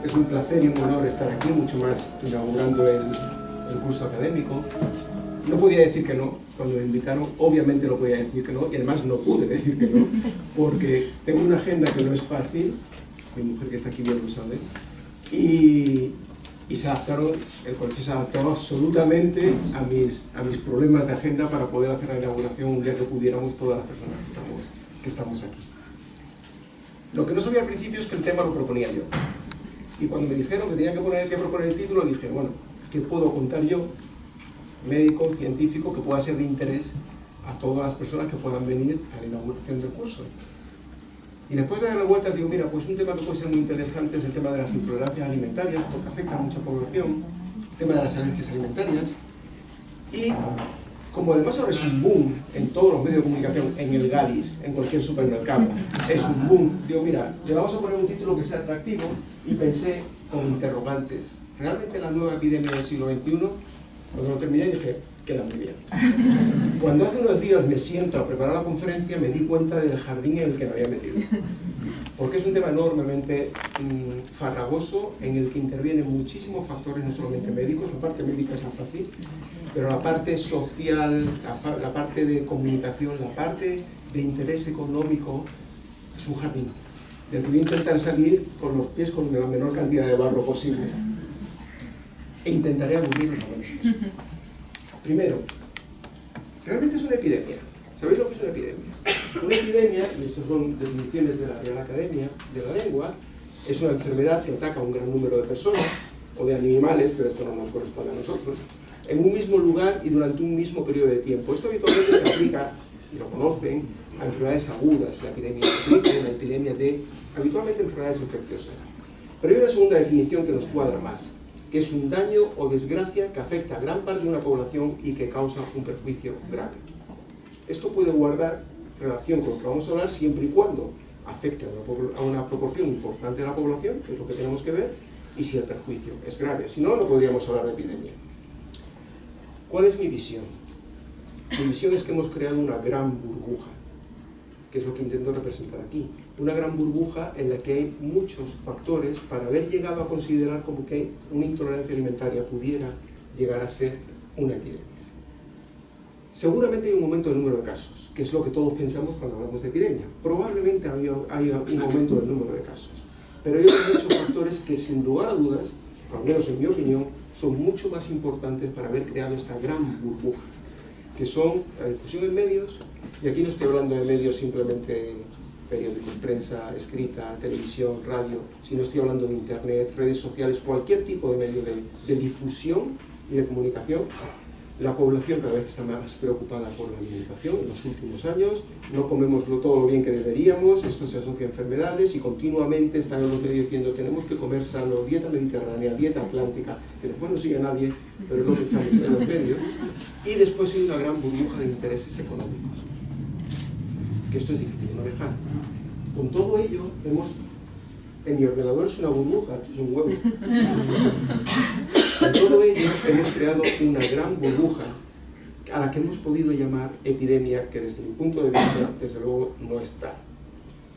Es un placer y un honor estar aquí, mucho más inaugurando el curso académico. No podía decir que no, cuando me invitaron, obviamente no podía decir que no, y además no pude decir que no, porque tengo una agenda que no es fácil, mi mujer que está aquí bien lo sabe, y se adaptaron, el colegio se adaptó absolutamente a mis problemas de agenda para poder hacer la inauguración un día que pudiéramos todas las personas que estamos aquí. Lo que no sabía al principio es que el tema lo proponía yo. Y cuando me dijeron que tenía que proponer el título, dije, bueno, ¿qué puedo contar yo, médico, científico, que pueda ser de interés a todas las personas que puedan venir a la inauguración del curso? Y después de darle vueltas, digo, mira, pues un tema que puede ser muy interesante es el tema de las intolerancias alimentarias, porque afecta a mucha población, el tema de las alergias alimentarias, y como además ahora es un boom en todos los medios de comunicación, en el Gadis, en cualquier supermercado, es un boom, digo, mira, le vamos a poner un título que sea atractivo, y pensé con interrogantes. ¿Realmente la nueva epidemia del siglo XXI? Cuando lo terminé dije, queda muy bien. Cuando hace unos días me siento a preparar la conferencia, me di cuenta del jardín en el que me había metido. Porque es un tema enormemente farragoso, en el que intervienen muchísimos factores, no solamente médicos, la parte médica es muy fácil, pero la parte social, la parte de comunicación, la parte de interés económico, es un jardín del que voy a intentar salir con los pies con la menor cantidad de barro posible. E intentaré aburrir los momentos. Primero, realmente es una epidemia. ¿Sabéis lo que es una epidemia? Una epidemia, y estas son definiciones de la Real Academia de la Lengua, es una enfermedad que ataca a un gran número de personas, o de animales, pero esto no nos corresponde a nosotros, en un mismo lugar y durante un mismo periodo de tiempo. Esto habitualmente se aplica, y lo conocen, a enfermedades agudas, la epidemia de gripe, la epidemia de, habitualmente, enfermedades infecciosas. Pero hay una segunda definición que nos cuadra más, que es un daño o desgracia que afecta a gran parte de una población y que causa un perjuicio grave. Esto puede guardar relación con lo que vamos a hablar siempre y cuando afecte a una proporción importante de la población, que es lo que tenemos que ver, y si el perjuicio es grave. Si no, no podríamos hablar de epidemia. ¿Cuál es mi visión? Mi visión es que hemos creado una gran burbuja, que es lo que intento representar aquí. Una gran burbuja en la que hay muchos factores para haber llegado a considerar como que una intolerancia alimentaria pudiera llegar a ser una epidemia. Seguramente hay un aumento del número de casos, que es lo que todos pensamos cuando hablamos de epidemia. Probablemente haya un aumento del número de casos. Pero hay muchos factores que, sin lugar a dudas, al menos en mi opinión, son mucho más importantes para haber creado esta gran burbuja, que son la difusión en medios, y aquí no estoy hablando de medios simplemente periódicos, prensa, escrita, televisión, radio, sino estoy hablando de internet, redes sociales, cualquier tipo de medio de difusión y de comunicación. La población cada vez está más preocupada por la alimentación en los últimos años, no comemos todo lo bien que deberíamos, esto se asocia a enfermedades y continuamente están en los medios diciendo tenemos que comer sano, dieta mediterránea, dieta atlántica, que después no sigue nadie, pero es lo que estamos en los medios. Y después hay una gran burbuja de intereses económicos, que esto es difícil de manejar. Con todo ello, en mi ordenador es una burbuja, es un huevo. Con todo ello hemos creado una gran burbuja a la que hemos podido llamar epidemia, que desde mi punto de vista, desde luego, no está.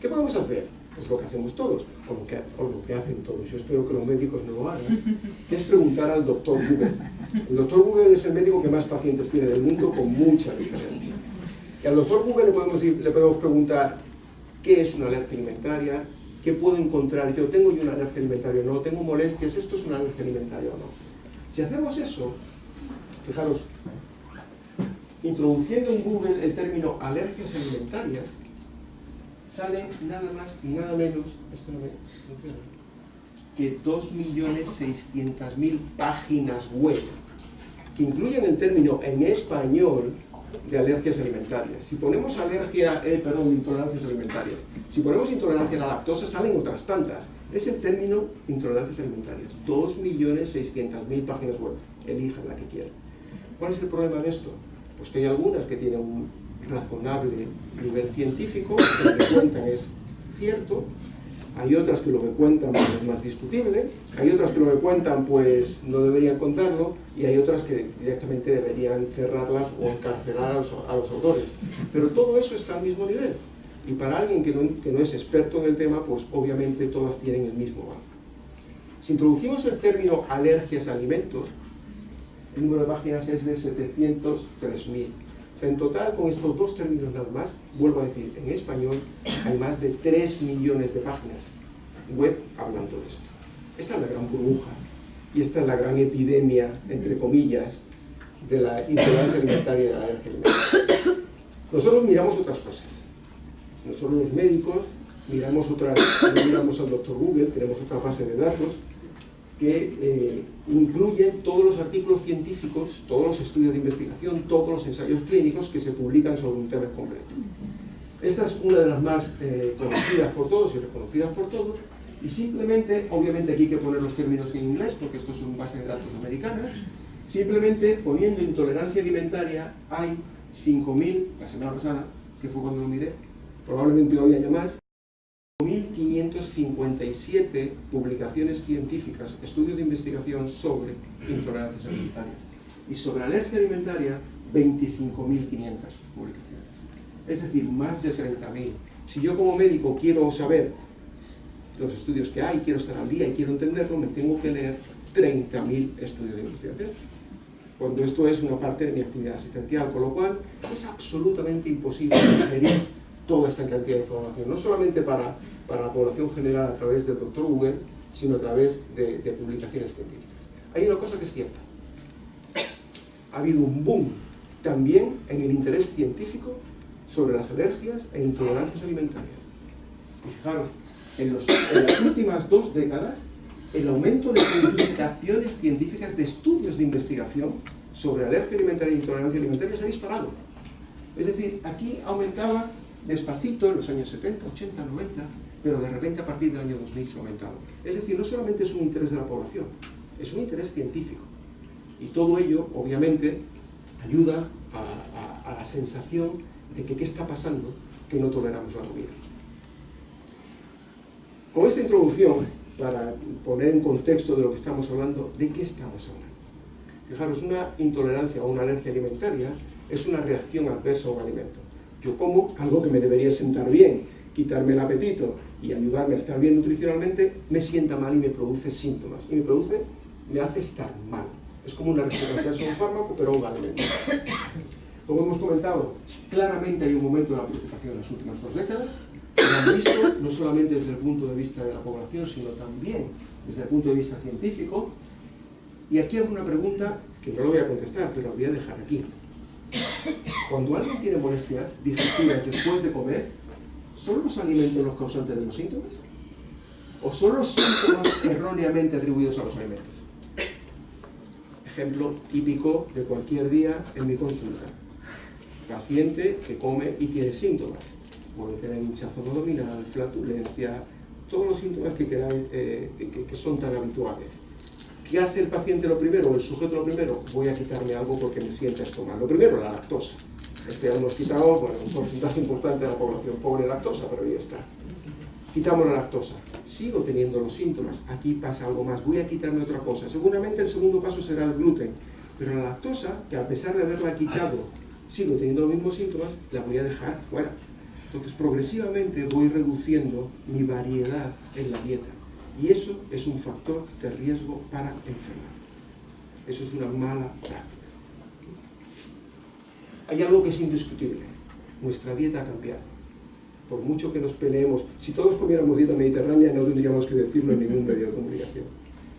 ¿Qué podemos hacer? Pues lo que hacemos todos, o lo que hacen todos. Yo espero que los médicos no lo hagan. Es preguntar al doctor Google. El doctor Google es el médico que más pacientes tiene del mundo, con mucha diferencia. Y al doctor Google le podemos preguntar qué es una alergia alimentaria, qué puedo encontrar yo, tengo yo una alergia alimentaria o no, tengo molestias, esto es una alergia alimentaria o no. Si hacemos eso, fijaros, introduciendo en Google el término alergias alimentarias, salen nada más y nada menos, que 2.600.000 páginas web, que incluyen el término en español de alergias alimentarias. Si ponemos intolerancias alimentarias, si ponemos intolerancia a la lactosa, salen otras tantas. Es el término intolerancias alimentarias. 2.600.000 páginas web. Elijan la que quieran. ¿Cuál es el problema de esto? Pues que hay algunas que tienen un razonable nivel científico, que lo que cuentan es cierto, hay otras que lo que cuentan pues, es más discutible, hay otras que lo que cuentan pues no deberían contarlo, y hay otras que directamente deberían cerrarlas o encarcelar a los autores. Pero todo eso está al mismo nivel. Y para alguien que no es experto en el tema, pues obviamente todas tienen el mismo valor. Si introducimos el término alergias a alimentos, el número de páginas es de 703.000. O sea, en total, con estos dos términos nada más, vuelvo a decir, en español hay más de 3 millones de páginas web hablando de esto. Esta es la gran burbuja y esta es la gran epidemia, entre comillas, de la intolerancia alimentaria y de la alergia alimentaria. Nosotros miramos otras cosas. Nosotros los médicos miramos al doctor Google, tenemos otra base de datos que incluyen todos los artículos científicos, todos los estudios de investigación, todos los ensayos clínicos que se publican sobre un tema concreto. Esta es una de las más conocidas por todos y reconocidas por todos, y simplemente, obviamente aquí hay que poner los términos en inglés porque estos son bases de datos americanas, simplemente poniendo intolerancia alimentaria hay 5.000, la semana pasada, que fue cuando lo miré, probablemente hoy haya más, 1.557 publicaciones científicas, estudios de investigación sobre intolerancias alimentarias. Y sobre alergia alimentaria, 25.500 publicaciones. Es decir, más de 30.000. Si yo como médico quiero saber los estudios que hay, quiero estar al día y quiero entenderlo, me tengo que leer 30.000 estudios de investigación. Cuando esto es una parte de mi actividad asistencial, con lo cual es absolutamente imposible digerir toda esta cantidad de información, no solamente para la población general a través del doctor Google, sino a través de publicaciones científicas. Hay una cosa que es cierta. Ha habido un boom también en el interés científico sobre las alergias e intolerancias alimentarias. Y fijaros, en las últimas 2 décadas, el aumento de publicaciones científicas, de estudios de investigación sobre alergia alimentaria e intolerancia alimentaria se ha disparado. Es decir, aquí aumentaba despacito en los años 70, 80, 90, pero de repente a partir del año 2000 se ha aumentado. Es decir, no solamente es un interés de la población, es un interés científico. Y todo ello, obviamente, ayuda a la sensación de que qué está pasando, que no toleramos la comida. Con esta introducción, para poner en contexto de lo que estamos hablando, ¿de qué estamos hablando? Fijaros, una intolerancia o una alergia alimentaria es una reacción adversa a un alimento. Yo como algo que me debería sentar bien, quitarme el apetito y ayudarme a estar bien nutricionalmente, me sienta mal y me produce síntomas. Y me hace estar mal. Es como una reacción adversa a un fármaco, pero a un alimento. Como hemos comentado, claramente hay un momento de la preocupación en las últimas 2 décadas. Lo han visto no solamente desde el punto de vista de la población, sino también desde el punto de vista científico. Y aquí hago una pregunta que no lo voy a contestar, pero la voy a dejar aquí. Cuando alguien tiene molestias digestivas después de comer, ¿son los alimentos los causantes de los síntomas? ¿O son los síntomas erróneamente atribuidos a los alimentos? Ejemplo típico de cualquier día en mi consulta. Paciente que come y tiene síntomas. Puede tener hinchazón abdominal, flatulencia, todos los síntomas que son tan habituales. ¿Qué hace el paciente lo primero, o el sujeto lo primero? Voy a quitarme algo porque me sienta esto mal. Lo primero, la lactosa. Ya hemos quitado un porcentaje importante de la población pobre de lactosa, pero ahí está. Quitamos la lactosa. Sigo teniendo los síntomas. Aquí pasa algo más. Voy a quitarme otra cosa. Seguramente el segundo paso será el gluten. Pero la lactosa, que a pesar de haberla quitado, sigo teniendo los mismos síntomas, la voy a dejar fuera. Entonces, progresivamente voy reduciendo mi variedad en la dieta. Y eso es un factor de riesgo para enfermar. Eso es una mala práctica. Hay algo que es indiscutible. Nuestra dieta ha cambiado. Por mucho que nos peleemos, si todos comiéramos dieta mediterránea no tendríamos que decirlo en ningún medio de comunicación.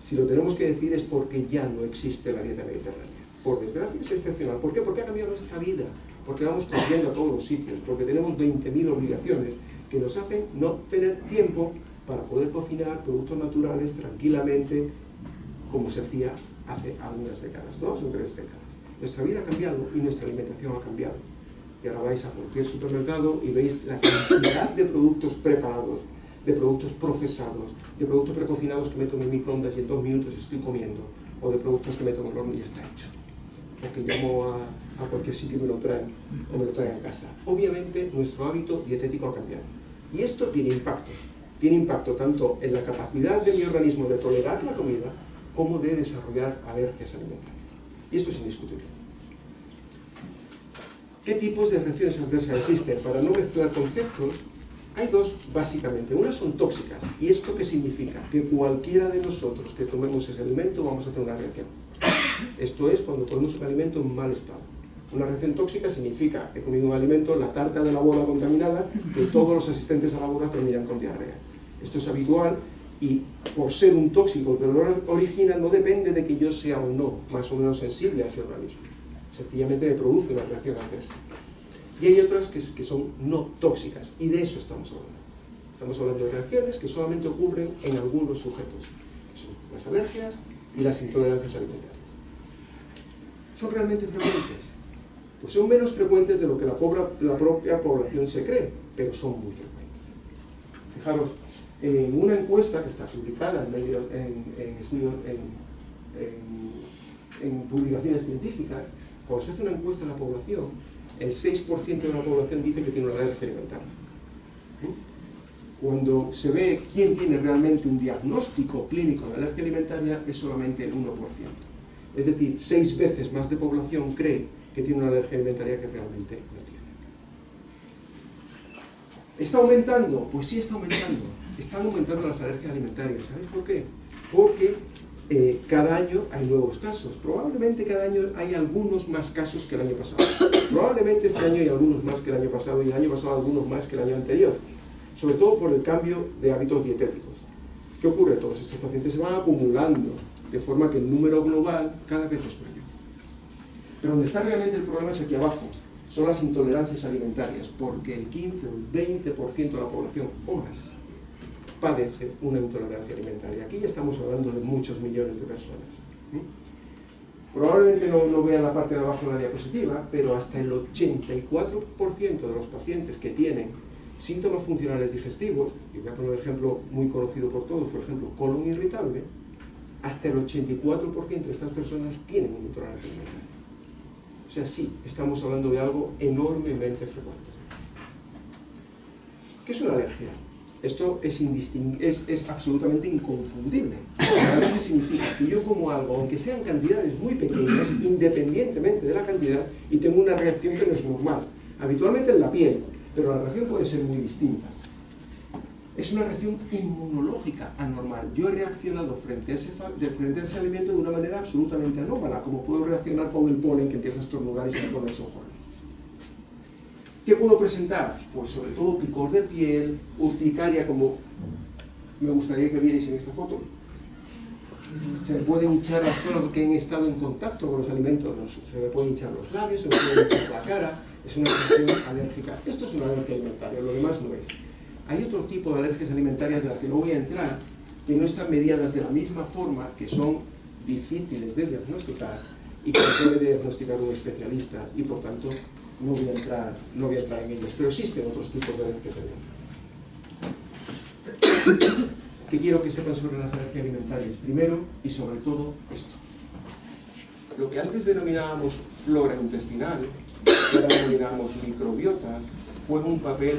Si lo tenemos que decir es porque ya no existe la dieta mediterránea. Por desgracia es excepcional. ¿Por qué? Porque ha cambiado nuestra vida. Porque vamos corriendo a todos los sitios. Porque tenemos 20.000 obligaciones que nos hacen no tener tiempo para poder cocinar productos naturales tranquilamente, como se hacía hace algunas décadas, 2 o 3 décadas. Nuestra vida ha cambiado y nuestra alimentación ha cambiado. Y ahora vais a cualquier supermercado y veis la cantidad de productos preparados, de productos procesados, de productos precocinados que meto en el microondas y en 2 minutos estoy comiendo, o de productos que meto en el horno y ya está hecho. O que llamo a cualquier sitio y me lo traen, o me lo traen a casa. Obviamente nuestro hábito dietético ha cambiado. Y esto tiene impacto. Tiene impacto tanto en la capacidad de mi organismo de tolerar la comida, como de desarrollar alergias alimentarias. Y esto es indiscutible. ¿Qué tipos de reacciones adversas existen? Para no mezclar conceptos, Hay dos, básicamente. Una son tóxicas. ¿Y esto qué significa? Que cualquiera de nosotros que tomemos ese alimento vamos a tener una reacción. Esto es cuando comemos un alimento en mal estado. Una reacción tóxica significa que he comido un alimento, la tarta de la boda contaminada, que todos los asistentes a la boda terminan con diarrea. Esto es habitual y por ser un tóxico que lo origina no depende de que yo sea o no más o menos sensible a ese organismo. Sencillamente me produce una reacción adversa. Y hay otras que son no tóxicas, y de eso estamos hablando. Estamos hablando de reacciones que solamente ocurren en algunos sujetos, que son las alergias y las intolerancias alimentarias. ¿Son realmente frecuentes? Pues son menos frecuentes de lo que la propia población se cree, pero son muy frecuentes. Fijaros, en una encuesta que está publicada en publicaciones científicas, cuando se hace una encuesta en la población, el 6% de la población dice que tiene una alergia alimentaria. Cuando se ve quién tiene realmente un diagnóstico clínico de alergia alimentaria, es solamente el 1%. Es decir, 6 veces más de población cree que tiene una alergia alimentaria que realmente no tiene. ¿Está aumentando? Pues sí está aumentando. Están aumentando las alergias alimentarias. ¿Sabéis por qué? Porque cada año hay nuevos casos. Probablemente cada año hay algunos más casos que el año pasado. Probablemente este año hay algunos más que el año pasado y el año pasado algunos más que el año anterior. Sobre todo por el cambio de hábitos dietéticos. ¿Qué ocurre? Todos estos pacientes se van acumulando, de forma que el número global cada vez es mayor. Pero donde está realmente el problema es aquí abajo. Son las intolerancias alimentarias, porque el 15 o el 20% de la población o más padece una intolerancia alimentaria. Aquí ya estamos hablando de muchos millones de personas. Probablemente no vean la parte de abajo de la diapositiva, pero hasta el 84% de los pacientes que tienen síntomas funcionales digestivos, y voy a poner un ejemplo muy conocido por todos, por ejemplo, colon irritable, hasta el 84% de estas personas tienen una intolerancia alimentaria. O sea, sí, estamos hablando de algo enormemente frecuente. ¿Qué es una alergia? Esto es absolutamente inconfundible. Una alergia significa que yo como algo, aunque sean cantidades muy pequeñas, independientemente de la cantidad, y tengo una reacción que no es normal. Habitualmente en la piel, pero la reacción puede ser muy distinta. Es una reacción inmunológica anormal. Yo he reaccionado frente a ese alimento de una manera absolutamente anómala, como puedo reaccionar con el polen que empieza a estornudar y se me ponen los ojos. ¿Qué puedo presentar? Pues sobre todo picor de piel, urticaria, como me gustaría que vierais en esta foto. Se me pueden hinchar las zonas que han estado en contacto con los alimentos, se me pueden hinchar los labios, se me puede hinchar la cara. Es una reacción alérgica. Esto es una alergia alimentaria, lo demás no es. Hay otro tipo de alergias alimentarias de las que no voy a entrar, que no están mediadas de la misma forma, que son difíciles de diagnosticar y que se puede diagnosticar un especialista, y por tanto no voy a entrar en ellas. Pero existen otros tipos de alergias alimentarias. ¿Qué quiero que sepan sobre las alergias alimentarias? Primero, y sobre todo, esto. Lo que antes denominábamos flora intestinal, que ahora denominamos microbiota, juega un papel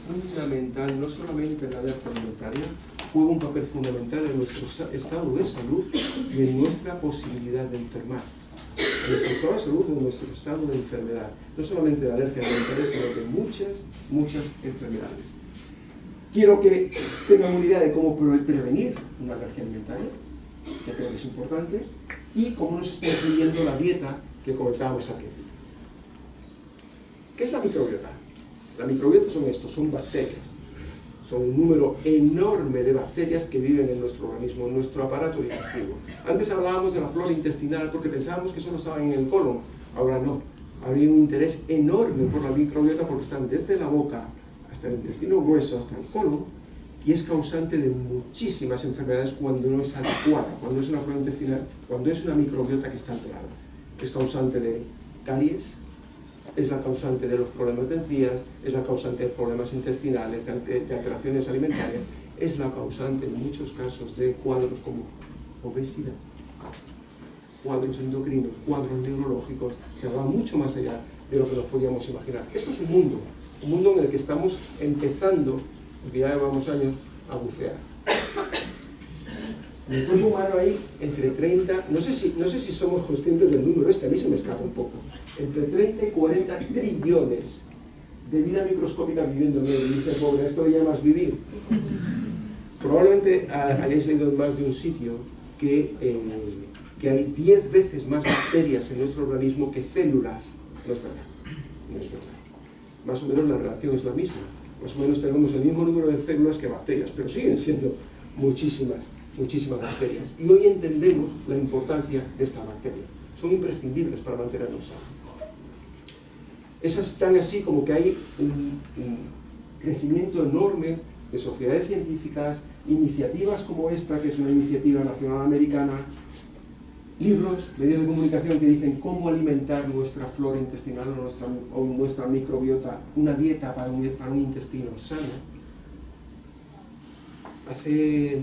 fundamental, no solamente en la alergia alimentaria, juega un papel fundamental en nuestro estado de salud y en nuestra posibilidad de enfermar. En nuestro estado de salud y en nuestro estado de enfermedad. No solamente de alergia alimentaria, sino de muchas enfermedades. Quiero que tengan una idea de cómo prevenir una alergia alimentaria, que creo que es importante, y cómo nos está influyendo la dieta que comentábamos al principio. ¿Qué es la microbiota? La microbiota son bacterias. Son un número enorme de bacterias que viven en nuestro organismo, en nuestro aparato digestivo. Antes hablábamos de la flora intestinal porque pensábamos que solo estaba en el colon. Ahora no. Habría un interés enorme por la microbiota porque están desde la boca hasta el intestino grueso, hasta el colon, y es causante de muchísimas enfermedades cuando no es adecuada, cuando es una flora intestinal, cuando es una microbiota que está alterada. Es causante de caries, es la causante de los problemas de encías, es la causante de problemas intestinales, de alteraciones alimentarias, es la causante en muchos casos de cuadros como obesidad, cuadros endocrinos, cuadros neurológicos, que va mucho más allá de lo que nos podíamos imaginar. Esto es un mundo en el que estamos empezando, porque ya llevamos años, a bucear. En el cuerpo humano hay entre 30, no sé si somos conscientes del número a mí se me escapa un poco, entre 30 y 40 trillones de vida microscópica viviendo en él. Y dice, pobre, ¿esto le llamas vivir? Probablemente hayáis leído en más de un sitio que hay 10 veces más bacterias en nuestro organismo que células. No es verdad, no es verdad. Más o menos la relación es la misma. Más o menos tenemos el mismo número de células que bacterias, pero siguen siendo muchísimas bacterias. Y hoy entendemos la importancia de estas bacterias. Son imprescindibles para mantenernos sanos. Es tan así como que hay un crecimiento enorme de sociedades científicas, iniciativas como esta, que es una iniciativa nacional americana, libros, medios de comunicación que dicen cómo alimentar nuestra flora intestinal o nuestra microbiota, una dieta para un intestino sano. Hace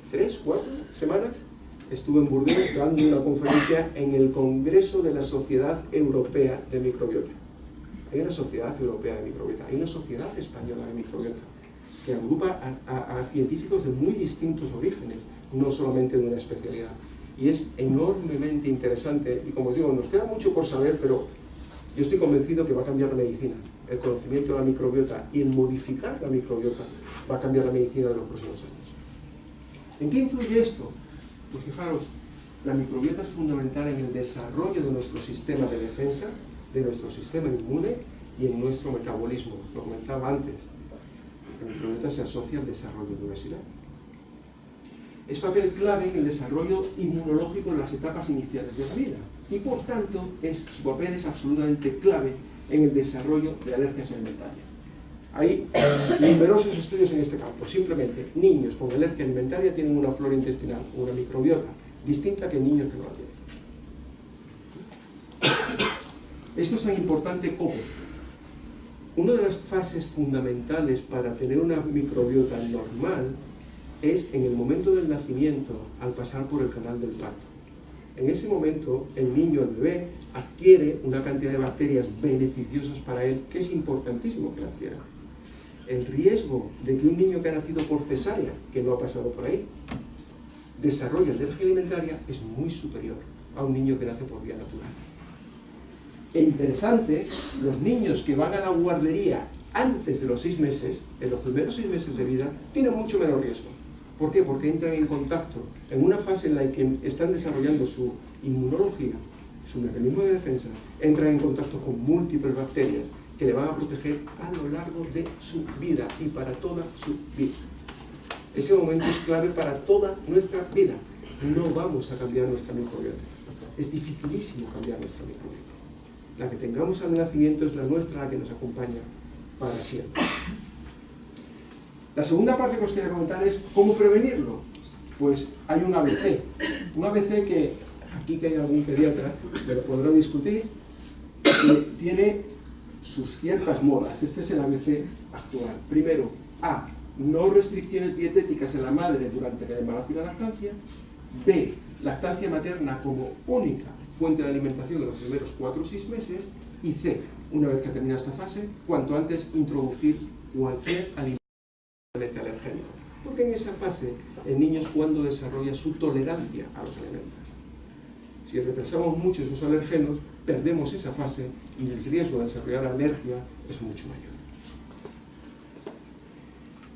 3, 4 semanas estuve en Burdeos dando una conferencia en el Congreso de la Sociedad Europea de Microbiota. Hay una Sociedad Europea de Microbiota, hay una Sociedad Española de Microbiota, que agrupa a científicos de muy distintos orígenes, no solamente de una especialidad. Y es enormemente interesante, y como os digo, nos queda mucho por saber, pero yo estoy convencido que va a cambiar la medicina. El conocimiento de la microbiota y el modificar la microbiota va a cambiar la medicina de los próximos años. ¿En qué influye esto? Pues fijaros, la microbiota es fundamental en el desarrollo de nuestro sistema de defensa, de nuestro sistema inmune y en nuestro metabolismo. Lo comentaba antes, la microbiota se asocia al desarrollo de obesidad. Es papel clave en el desarrollo inmunológico en las etapas iniciales de la vida y por tanto su papel es absolutamente clave en el desarrollo de alergias alimentarias. Hay numerosos estudios en este campo. Simplemente niños con alergia alimentaria tienen una flora intestinal, una microbiota distinta que niños que no la tienen. Esto es tan importante como una de las fases fundamentales para tener una microbiota normal es en el momento del nacimiento, al pasar por el canal del parto. En ese momento, el niño, el bebé, adquiere una cantidad de bacterias beneficiosas para él, que es importantísimo que la adquiera. El riesgo de que un niño que ha nacido por cesárea, que no ha pasado por ahí, desarrolle alergia alimentaria es muy superior a un niño que nace por vía natural. E interesante, los niños que van a la guardería antes de los 6 meses, en los primeros 6 meses de vida, tienen mucho menor riesgo. ¿Por qué? Porque entran en contacto en una fase en la que están desarrollando su inmunología, su mecanismo de defensa, entran en contacto con múltiples bacterias que le van a proteger a lo largo de su vida y para toda su vida. Ese momento es clave para toda nuestra vida. No vamos a cambiar nuestra microbiota. Es dificilísimo cambiar nuestra microbiota. La que tengamos al nacimiento es la nuestra, la que nos acompaña para siempre. La segunda parte que os quería comentar es cómo prevenirlo. Pues hay un ABC. Un ABC que, aquí que hay algún pediatra, me lo podrá discutir, que tiene sus ciertas modas. Este es el ABC actual. Primero, A, no restricciones dietéticas en la madre durante el embarazo y la lactancia. B, lactancia materna como única fuente de alimentación en los primeros 4 o 6 meses. Y C, una vez que termina esta fase, cuanto antes introducir cualquier alimento alergénico. Porque en esa fase el niño es cuando desarrolla su tolerancia a los alimentos. Si retrasamos mucho esos alergenos, perdemos esa fase y el riesgo de desarrollar alergia es mucho mayor.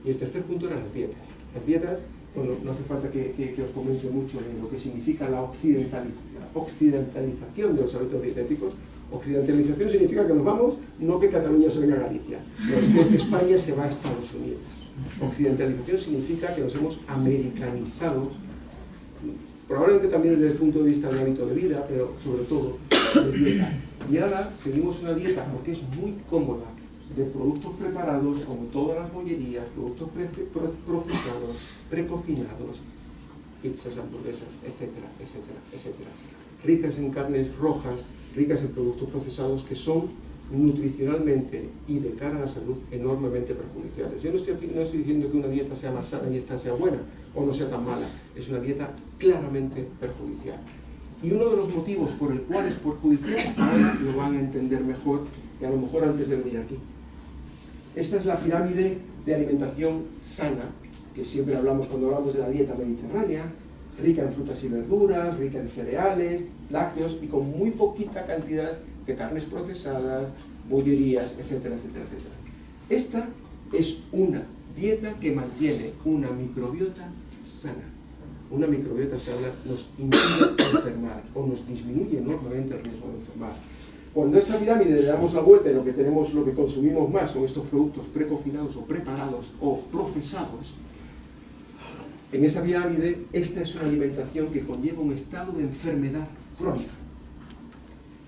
Y el tercer punto eran las dietas. Las dietas, bueno, no hace falta que os comente mucho de lo que significa la occidentalización de los hábitos dietéticos. Occidentalización significa que nos vamos, no que Cataluña se venga a Galicia, no, es que España se va a Estados Unidos. Occidentalización significa que nos hemos americanizado, probablemente también desde el punto de vista del hábito de vida, pero sobre todo de dieta. Y ahora seguimos una dieta porque es muy cómoda, de productos preparados, como todas las bollerías, productos procesados, precocinados, pizzas, hamburguesas, etcétera, etcétera, etcétera. Ricas en carnes rojas, ricas en productos procesados que son nutricionalmente y de cara a la salud enormemente perjudiciales. Yo no estoy diciendo que una dieta sea más sana y esta sea buena o no sea tan mala, es una dieta claramente perjudicial. Y uno de los motivos por el cual es perjudicial, ahora lo van a entender mejor que a lo mejor antes de venir aquí. Esta es la pirámide de alimentación sana, que siempre hablamos cuando hablamos de la dieta mediterránea, rica en frutas y verduras, rica en cereales, lácteos y con muy poquita cantidad de carnes procesadas, bollerías, etcétera, etcétera, etcétera. Esta es una dieta que mantiene una microbiota sana. Una microbiota sana nos impide enfermar o nos disminuye enormemente el riesgo de enfermar. Cuando a esta pirámide le damos la vuelta y lo que consumimos más son estos productos precocinados o preparados o procesados, en esta pirámide, esta es una alimentación que conlleva un estado de enfermedad crónica.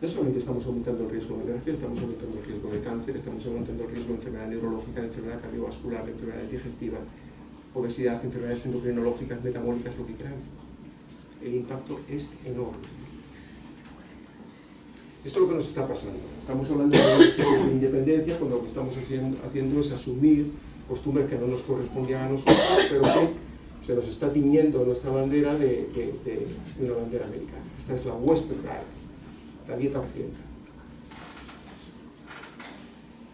No solamente estamos aumentando el riesgo de alergia, estamos aumentando el riesgo de cáncer, estamos aumentando el riesgo de enfermedad neurológica, de enfermedad cardiovascular, de enfermedades digestivas, obesidad, enfermedades endocrinológicas, metabólicas, lo que queramos. El impacto es enorme. Esto es lo que nos está pasando. Estamos hablando de independencia cuando lo que estamos haciendo es asumir costumbres que no nos correspondían a nosotros, pero que se nos está tiñendo nuestra bandera de una bandera americana. Esta es la Western Diet, la dieta occidental.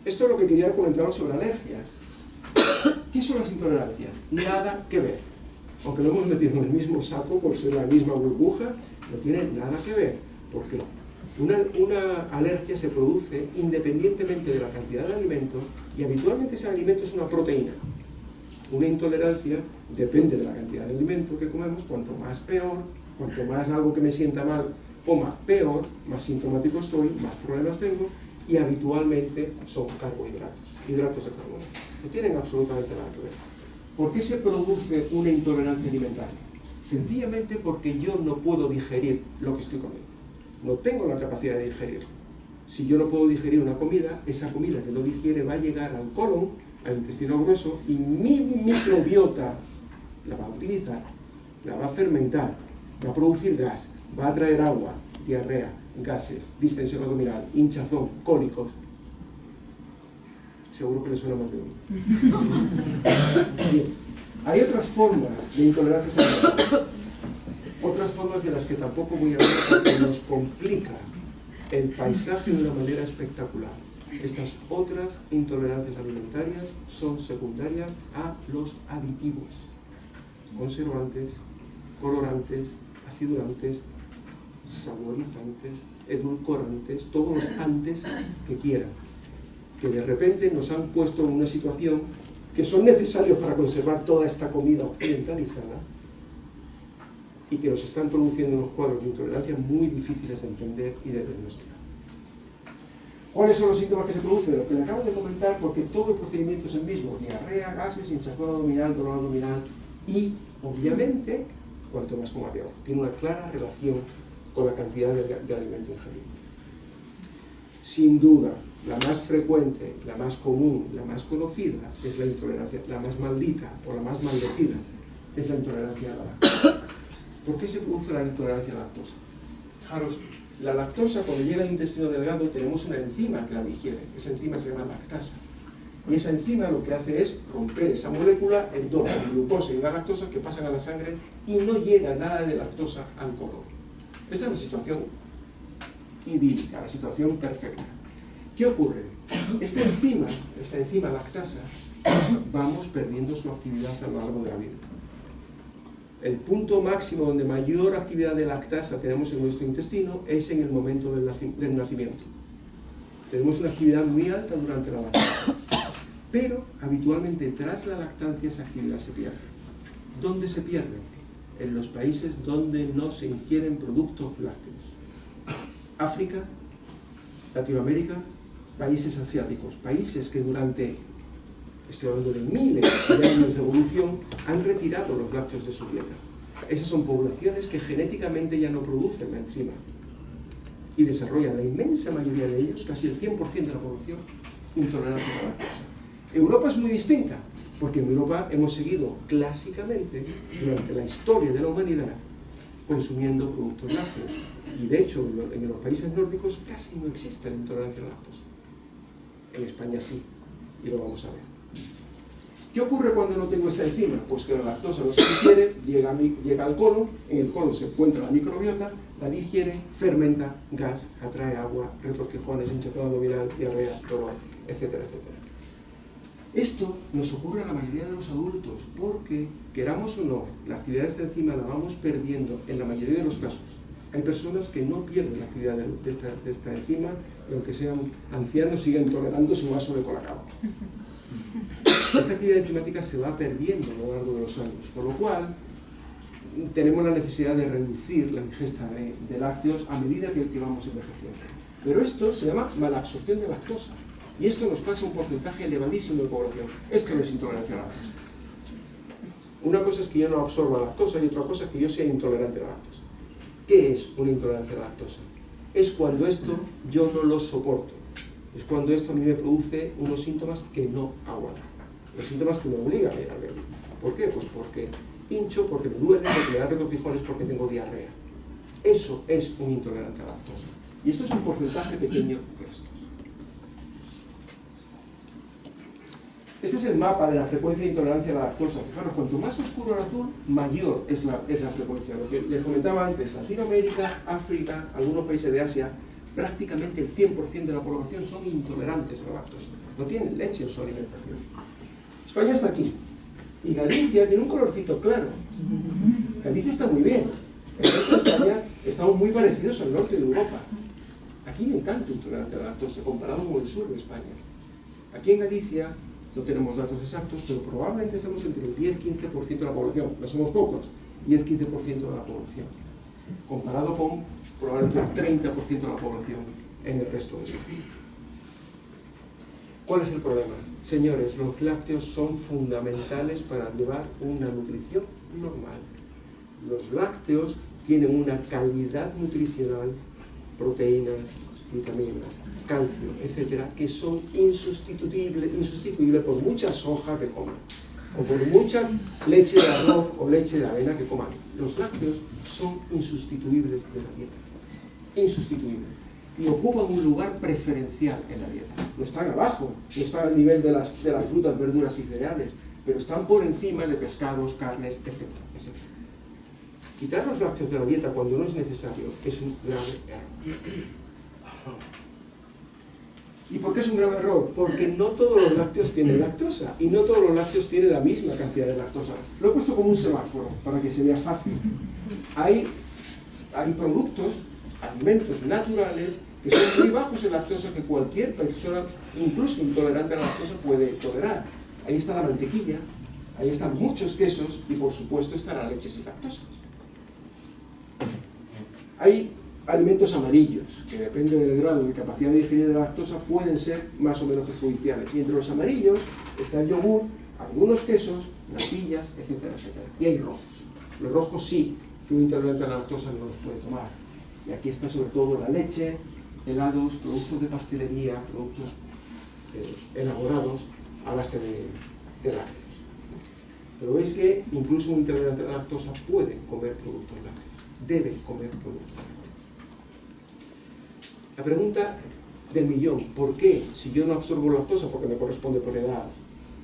Esto es lo que quería comentaros sobre alergias. ¿Qué son las intolerancias? Nada que ver. Aunque lo hemos metido en el mismo saco por ser la misma burbuja, no tiene nada que ver. ¿Por qué? Una alergia se produce independientemente de la cantidad de alimento y habitualmente ese alimento es una proteína. Una intolerancia depende de la cantidad de alimento que comemos, cuanto más peor, cuanto más algo que me sienta mal coma peor, más sintomático estoy, más problemas tengo, y habitualmente son carbohidratos, hidratos de carbono. No tienen absolutamente nada que ver. ¿Por qué se produce una intolerancia alimentaria? Sencillamente porque yo no puedo digerir lo que estoy comiendo. No tengo la capacidad de digerirlo. Si yo no puedo digerir una comida, esa comida que lo digiere va a llegar al colon, al intestino grueso, y mi microbiota la va a utilizar, la va a fermentar, va a producir gas, va a traer agua, diarrea, gases, distensión abdominal, hinchazón, cólicos. Seguro que le suena más de uno. Bien. Hay otras formas de intolerancias alimentarias, otras formas de las que tampoco voy a hablar porque nos complica el paisaje de una manera espectacular. Estas otras intolerancias alimentarias son secundarias a los aditivos, conservantes, colorantes, acidulantes, saborizantes, edulcorantes, todos los antes que quieran, que de repente nos han puesto en una situación que son necesarios para conservar toda esta comida occidentalizada y que nos están produciendo unos cuadros de intolerancia muy difíciles de entender y de diagnosticar. ¿Cuáles son los síntomas que se producen? Lo que le acabo de comentar, porque todo el procedimiento es el mismo: diarrea, gases, hinchazón abdominal, dolor abdominal y, obviamente, cuanto más coma peor. Tiene una clara relación con la cantidad de alimento ingerido. Sin duda, la más frecuente, la más común, la más conocida es la intolerancia, la más maldita o la más maldecida es la intolerancia a la lactosa. ¿Por qué se produce la intolerancia a la lactosa? Fijaros, la lactosa, cuando llega al intestino delgado, tenemos una enzima que la digiere. Esa enzima se llama lactasa. Y esa enzima lo que hace es romper esa molécula en dos, la glucosa y la lactosa, que pasan a la sangre y no llega nada de lactosa al colon. Esta es la situación idílica, la situación perfecta. ¿Qué ocurre? Esta enzima lactasa, vamos perdiendo su actividad a lo largo de la vida. El punto máximo donde mayor actividad de lactasa tenemos en nuestro intestino es en el momento del nacimiento. Tenemos una actividad muy alta durante la lactancia, pero habitualmente tras la lactancia esa actividad se pierde. ¿Dónde se pierde? En los países donde no se ingieren productos lácteos. África, Latinoamérica, países asiáticos, países que durante, estoy hablando de miles de años de evolución, han retirado los lácteos de su dieta. Esas son poblaciones que genéticamente ya no producen la enzima y desarrollan, la inmensa mayoría de ellos, casi el 100% de la población, intolerancia a la lactosa. Europa es muy distinta, porque en Europa hemos seguido clásicamente, durante la historia de la humanidad, consumiendo productos lácteos. Y de hecho, en los países nórdicos casi no existe la intolerancia a la lactosa. En España sí, y lo vamos a ver. ¿Qué ocurre cuando no tengo esta enzima? Pues que la lactosa no se digiere, llega al colon, en el colon se encuentra la microbiota, la digiere, fermenta, gas, atrae agua, retortijones, hinchazón abdominal, diarrea, dolor, etcétera, etcétera. Esto nos ocurre a la mayoría de los adultos porque, queramos o no, la actividad de esta enzima la vamos perdiendo en la mayoría de los casos Hay personas que no pierden la actividad de esta enzima y aunque sean ancianos siguen tolerando su vaso de colacao. Esta actividad enzimática se va perdiendo a lo largo de los años, por lo cual tenemos la necesidad de reducir la ingesta de lácteos a medida que vamos envejeciendo. Pero esto se llama malabsorción de lactosa. Y esto nos pasa un porcentaje elevadísimo de población. Esto no es intolerancia a la lactosa. Una cosa es que yo no absorba lactosa y otra cosa es que yo sea intolerante a la lactosa. ¿Qué es una intolerancia a la lactosa? Es cuando esto yo no lo soporto. Es cuando esto a mí me produce unos síntomas que no aguanto. Los síntomas que me obligan a ir al médico. ¿Por qué? Pues porque hincho, porque me duele, porque me da retortijones, porque tengo diarrea. Eso es un intolerante a la lactosa. Y esto es un porcentaje pequeño de estos. Este es el mapa de la frecuencia de intolerancia a la lactosa. Fijaros, cuanto más oscuro el azul, mayor es la frecuencia. Lo que les comentaba antes, Latinoamérica, África, algunos países de Asia, prácticamente el 100% de la población son intolerantes a la lactosa. No tienen leche en su alimentación. España está aquí. Y Galicia tiene un colorcito claro. Galicia está muy bien. El resto de España estamos muy parecidos al norte de Europa. Aquí no hay tanto intolerante a la lactosa comparado con el sur de España. Aquí en Galicia no tenemos datos exactos, pero probablemente estamos entre el 10-15% de la población. No somos pocos, 10-15% de la población. Comparado con probablemente el 30% de la población en el resto de España. ¿Cuál es el problema? Señores, los lácteos son fundamentales para llevar una nutrición normal. Los lácteos tienen una calidad nutricional, proteínas, vitaminas, calcio, etcétera, que son insustituibles por mucha soja que coman, o por mucha leche de arroz o leche de avena que coman. Los lácteos son insustituibles de la dieta. Insustituibles. Y ocupan un lugar preferencial en la dieta. No están abajo, no están al nivel de las frutas, verduras y cereales, pero están por encima de pescados, carnes, etcétera, etcétera. Quitar los lácteos de la dieta cuando no es necesario es un grave error. ¿Y por qué es un grave error? Porque no todos los lácteos tienen lactosa y no todos los lácteos tienen la misma cantidad de lactosa. Lo he puesto como un semáforo para que se vea fácil. Hay productos, alimentos naturales que son muy bajos en lactosa que cualquier persona, incluso intolerante a la lactosa, puede tolerar. Ahí está la mantequilla, ahí están muchos quesos y por supuesto está la leche sin lactosa. Hay alimentos amarillos, que depende del grado de capacidad de digerir de la lactosa, pueden ser más o menos perjudiciales. Y entre los amarillos está el yogur, algunos quesos, natillas, etcétera, etcétera. Y hay rojos. Los rojos sí, que un intolerante a la lactosa no los puede tomar. Y aquí está sobre todo la leche, helados, productos de pastelería, productos elaborados a base de lácteos. Pero veis que incluso un intolerante a la lactosa puede comer productos lácteos. Debe comer productos lácteos. La pregunta del millón, ¿por qué? Si yo no absorbo lactosa porque me corresponde por edad,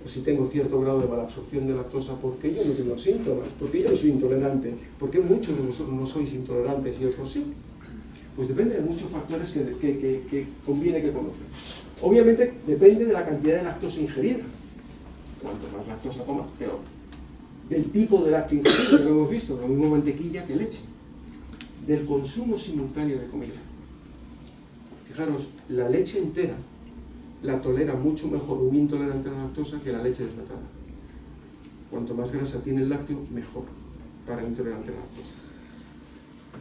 o si tengo cierto grado de malabsorción de lactosa, ¿por qué yo no tengo síntomas? ¿Por qué yo no soy intolerante? ¿Por qué muchos de vosotros no sois intolerantes y otros sí? Pues depende de muchos factores que conviene que conozcan. Obviamente depende de la cantidad de lactosa ingerida. Cuanto más lactosa comas, peor. Del tipo de lácteo ingerido, ya lo hemos visto, lo mismo mantequilla que leche. Del consumo simultáneo de comida. Fijaros, la leche entera la tolera mucho mejor un intolerante a la lactosa que la leche desnatada. Cuanto más grasa tiene el lácteo, mejor para un intolerante a la lactosa.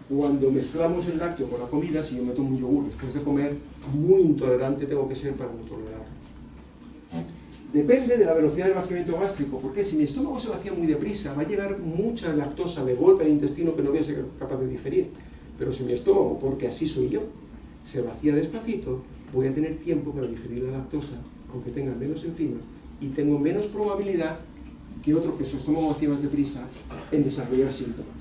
Cuando mezclamos el lácteo con la comida, si yo me tomo un yogur después de comer, muy intolerante tengo que ser para no tolerarlo. Depende de la velocidad del vaciamiento gástrico, porque si mi estómago se vacía muy deprisa, va a llegar mucha lactosa de golpe al intestino que no voy a ser capaz de digerir. Pero si mi estómago, porque así soy yo, se vacía despacito, voy a tener tiempo para digerir la lactosa, aunque tenga menos enzimas, y tengo menos probabilidad que otro que su estómago vacía más deprisa en desarrollar síntomas.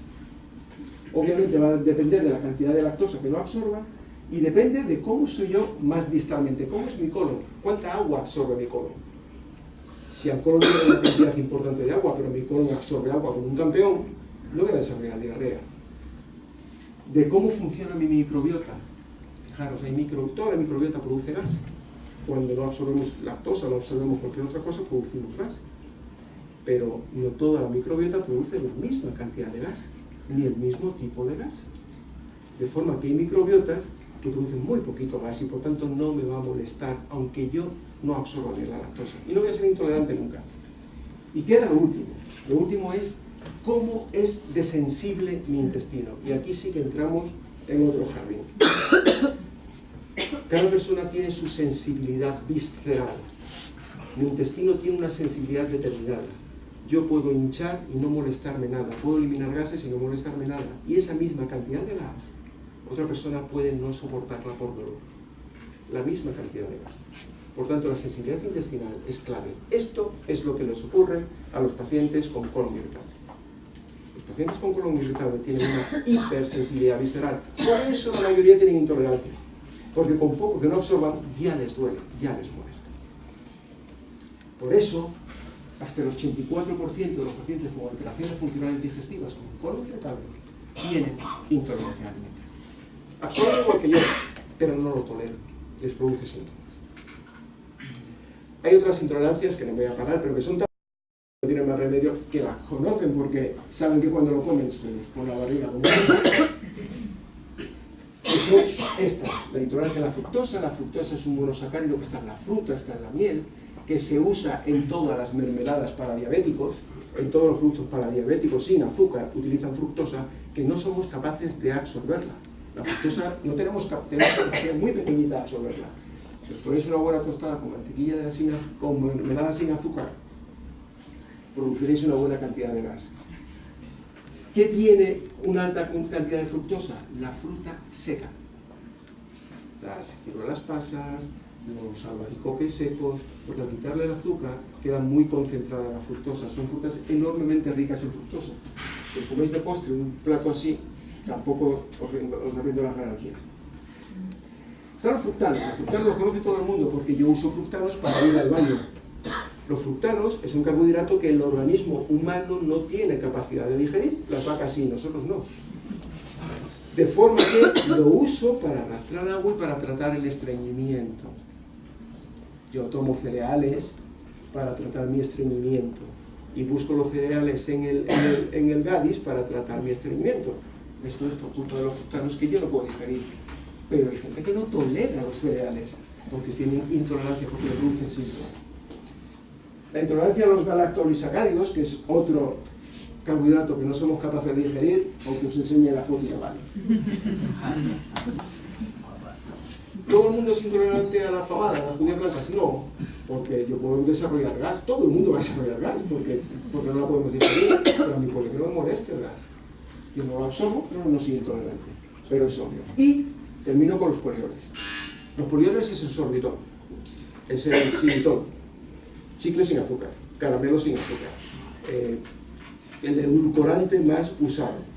Obviamente va a depender de la cantidad de lactosa que no absorba y depende de cómo soy yo más distalmente, cómo es mi colon, cuánta agua absorbe mi colon. Si al colon tiene una cantidad importante de agua, pero mi colon absorbe agua como un campeón, no voy a desarrollar diarrea. De cómo funciona mi microbiota. Fijaros, toda la microbiota produce gas. Cuando no absorbemos lactosa, no absorbemos cualquier otra cosa, producimos gas. Pero no toda la microbiota produce la misma cantidad de gas, ni el mismo tipo de gas. De forma que hay microbiotas que producen muy poquito gas y por tanto no me va a molestar, aunque yo no absorba bien la lactosa. Y no voy a ser intolerante nunca. Y queda lo último. Lo último es cómo es de sensible mi intestino. Y aquí sí que entramos en otro jardín. Cada persona tiene su sensibilidad visceral. Mi intestino tiene una sensibilidad determinada. Yo puedo hinchar y no molestarme nada. Puedo eliminar gases y no molestarme nada. Y esa misma cantidad de gas, otra persona puede no soportarla por dolor. La misma cantidad de gas. Por tanto, la sensibilidad intestinal es clave. Esto es lo que les ocurre a los pacientes con colon irritable. Los pacientes con colon irritable tienen una hipersensibilidad visceral. Por eso la mayoría tienen intolerancia. Porque con poco que no absorban, ya les duele, ya les molesta. Por eso, hasta el 84% de los pacientes con alteraciones funcionales digestivas con colon irritable tienen intolerancia alimentaria. Absorben igual que yo, pero no lo toleran, les produce síntomas. Hay otras intolerancias que no me voy a parar, pero que son tan no tienen más remedio, que las conocen porque saben que cuando lo comen se les pone la barriga como eso, esta, la intolerancia a la fructosa. La fructosa es un monosacárido que está en la fruta, está en la miel, que se usa en todas las mermeladas para diabéticos, en todos los productos para diabéticos sin azúcar utilizan fructosa, que no somos capaces de absorberla. La fructosa no tenemos capacidad muy pequeñita de absorberla. Si os ponéis una buena tostada con mantequilla con mermelada sin azúcar, produciréis una buena cantidad de gas. ¿Qué tiene una alta cantidad de fructosa? La fruta seca. Las ciruelas pasas, los albaricoques secos, porque al quitarle el azúcar queda muy concentrada la fructosa. Son frutas enormemente ricas en fructosa. Si os coméis de postre un plato así, tampoco os rindo las ganancias. Están los fructanos. Los fructanos los conoce todo el mundo porque yo uso fructanos para ir al baño. Los fructanos es un carbohidrato que el organismo humano no tiene capacidad de digerir. Las vacas sí, nosotros no. De forma que lo uso para arrastrar agua y para tratar el estreñimiento. Yo tomo cereales para tratar mi estreñimiento y busco los cereales en el Gadis para tratar mi estreñimiento. Esto es por culpa de los fructanos que yo no puedo digerir. Pero hay gente que no tolera los cereales porque tienen intolerancia, porque producen síntomas. La intolerancia a los galactolisacáridos, que es otro carbohidrato que no somos capaces de digerir, aunque os enseñe la foto ya vale. ¿Todo el mundo es intolerante a la fabada, a las judías blancas? No, porque yo puedo desarrollar gas, todo el mundo va a desarrollar gas, porque no la podemos digerir, pero a mí puede que no me moleste el gas. Yo no lo absorbo, pero no soy intolerante, pero es obvio. Y termino con los polioles. Los polioles es el sorbitol, es el xilitol, chicle sin azúcar, caramelo sin azúcar, el edulcorante más usado.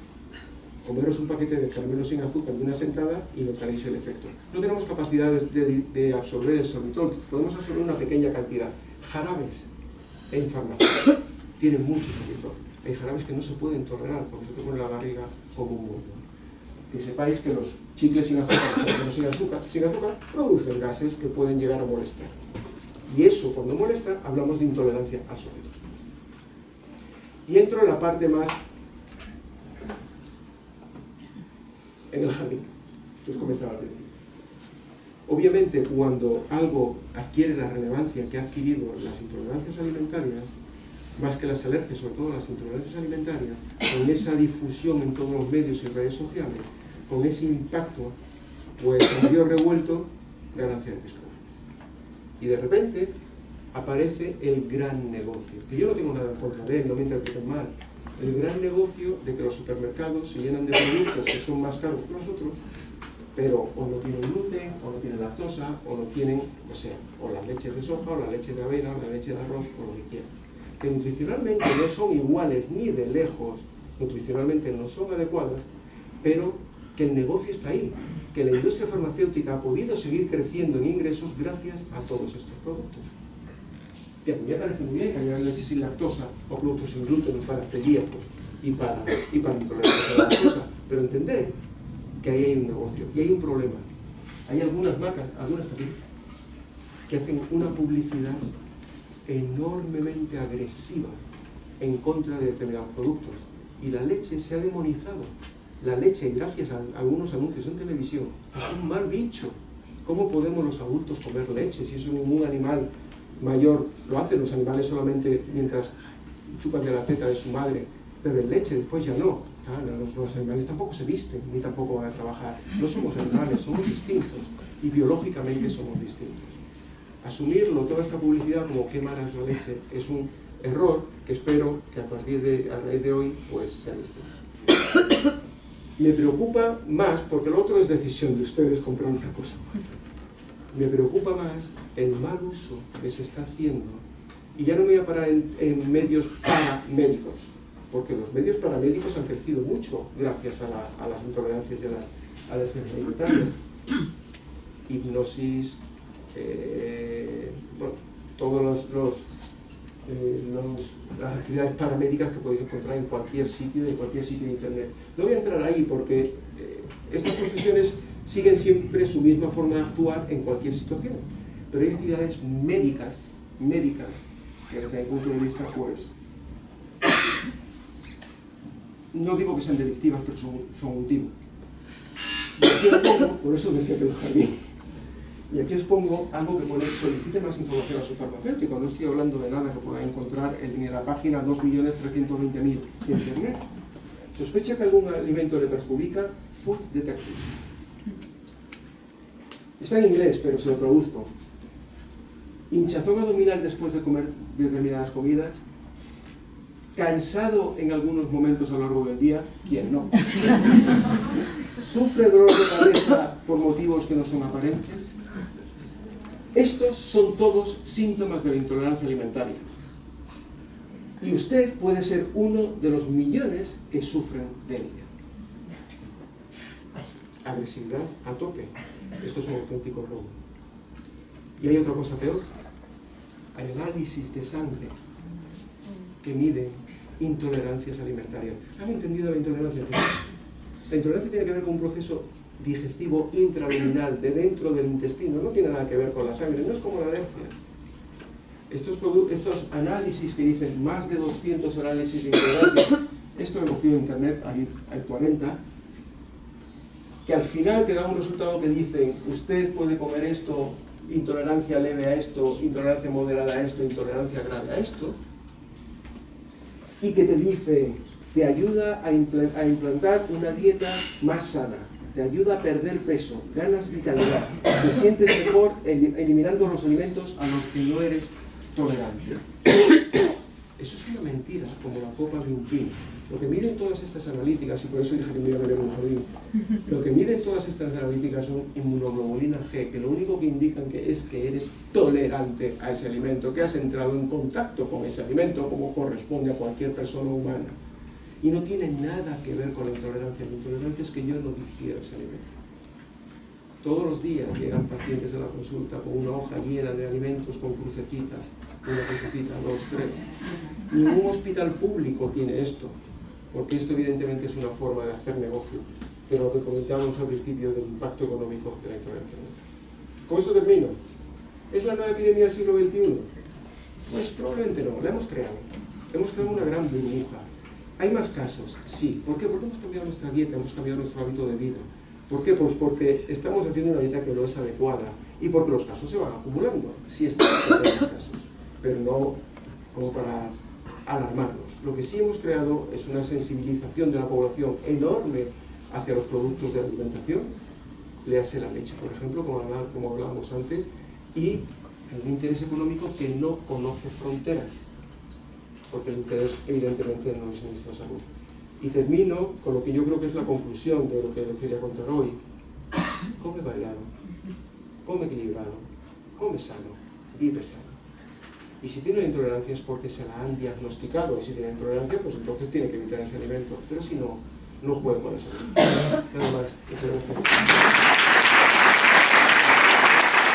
Comeros un paquete de caramelo sin azúcar de una sentada y notaréis el efecto. No tenemos capacidad de absorber el sorbitol, podemos absorber una pequeña cantidad. Jarabes en farmacia tienen mucho sorbitol. Hay jarabes que no se pueden tolerar porque se te pone la barriga como un huevo. Que sepáis que los chicles sin azúcar, los caramelos sin azúcar producen gases que pueden llegar a molestar. Y eso, cuando molesta, hablamos de intolerancia al sorbitol. Y entro en la parte más en el jardín, que os comentaba al principio. Obviamente, cuando algo adquiere la relevancia que ha adquirido las intolerancias alimentarias, más que las alergias, sobre todo las intolerancias alimentarias, con esa difusión en todos los medios y redes sociales, con ese impacto, pues en río revuelto, ganancia de pescadores. Y de repente aparece el gran negocio, que yo no tengo nada en contra de él, no me interpreten mal. El gran negocio de que los supermercados se llenan de productos que son más caros que los otros, pero o no tienen gluten, o no tienen lactosa, o no tienen, o la leche de soja, o la leche de avena, o la leche de arroz, o lo que quieran. Que nutricionalmente no son iguales ni de lejos, nutricionalmente no son adecuadas, pero que el negocio está ahí, que la industria farmacéutica ha podido seguir creciendo en ingresos gracias a todos estos productos. Y a mí me parece muy bien que haya leche sin lactosa o productos sin gluten para celíacos y para intolerancia a la lactosa, pero entended que ahí hay un negocio y hay un problema. Hay algunas marcas, algunas también, que hacen una publicidad enormemente agresiva en contra de determinados productos y la leche se ha demonizado La leche, gracias a algunos anuncios en televisión, es un mal bicho. ¿Cómo podemos los adultos comer leche? Si eso ningún animal mayor lo hace, los animales solamente mientras chupan de la teta de su madre beben leche, después ya no. Los animales tampoco se visten, ni tampoco van a trabajar. No somos animales, somos distintos, y biológicamente somos distintos. Asumirlo, toda esta publicidad como qué mala es la leche, es un error que espero que a raíz de hoy pues sea distinto. Me preocupa más, porque lo otro es decisión de ustedes comprar una cosa u otra. Me preocupa más el mal uso que se está haciendo, y ya no me voy a parar en medios paramédicos, porque los medios paramédicos han crecido mucho gracias a las intolerancias y a la alergia alimentaria. Hipnosis, bueno, todas las actividades paramédicas que podéis encontrar en cualquier sitio de internet. No voy a entrar ahí porque estas profesiones siguen siempre su misma forma de actuar en cualquier situación, pero hay actividades médicas que desde mi punto de vista pues no digo que sean delictivas, pero son un timo. Y aquí os pongo, por eso decía que el jardín, y aquí os pongo algo que pone: solicite más información a su farmacéutico. No estoy hablando de nada que pueda encontrar en la página 2.320.000 de internet. Sospecha que algún alimento le perjudica, Food Detective. Está en inglés, pero se lo traduzco. Hinchazón abdominal después de comer determinadas comidas, cansado en algunos momentos a lo largo del día, ¿quién no? Sufre dolor de cabeza por motivos que no son aparentes. Estos son todos síntomas de la intolerancia alimentaria. Y usted puede ser uno de los millones que sufren de ella. Agresividad a tope. Esto es un auténtico robo. Y hay otra cosa peor. Hay análisis de sangre que miden intolerancias alimentarias. ¿Han entendido la intolerancia? La intolerancia tiene que ver con un proceso digestivo intraluminal, de dentro del intestino. No tiene nada que ver con la sangre, no es como la alergia. Estos análisis que dicen más de 200 análisis de intolerancia, esto lo he cogido en internet, hay 40, que al final te da un resultado que dicen: usted puede comer esto, intolerancia leve a esto, intolerancia moderada a esto, intolerancia grave a esto, y que te dice: te ayuda a implantar una dieta más sana, te ayuda a perder peso, ganas vitalidad, te sientes mejor eliminando los alimentos a los que no eres tolerante. Eso es una mentira, como la copa de un pino. Lo que miden todas estas analíticas, y por eso dije que me iba a ver un jardín, lo que miden todas estas analíticas son inmunoglobulina G, que lo único que indican es que eres tolerante a ese alimento, que has entrado en contacto con ese alimento como corresponde a cualquier persona humana. Y no tiene nada que ver con la intolerancia. La intolerancia es que yo no digiero ese alimento. Todos los días llegan pacientes a la consulta con una hoja llena de alimentos con crucecitas, una crucecita, 2, 3. Ningún hospital público tiene esto, porque esto evidentemente es una forma de hacer negocio, pero lo que comentábamos al principio del impacto económico de la intolerancia. Con eso termino. ¿Es la nueva epidemia del siglo XXI? Pues probablemente no, la hemos creado. Hemos creado una gran burbuja. ¿Hay más casos? Sí. ¿Por qué? Porque hemos cambiado nuestra dieta, hemos cambiado nuestro hábito de vida. ¿Por qué? Pues porque estamos haciendo una dieta que no es adecuada y porque los casos se van acumulando. Sí estamos haciendo los casos, pero no como para alarmarnos. Lo que sí hemos creado es una sensibilización de la población enorme hacia los productos de alimentación, léase la leche, por ejemplo, como hablábamos antes, y un interés económico que no conoce fronteras, porque el interés evidentemente no es nuestra salud. Y termino con lo que yo creo que es la conclusión de lo que les quería contar hoy. Come variado, come equilibrado, come sano, vive sano. Y si tiene una intolerancia es porque se la han diagnosticado, y si tiene intolerancia pues entonces tiene que evitar ese alimento, pero si no, no juegue con la salud. Nada más, muchas gracias.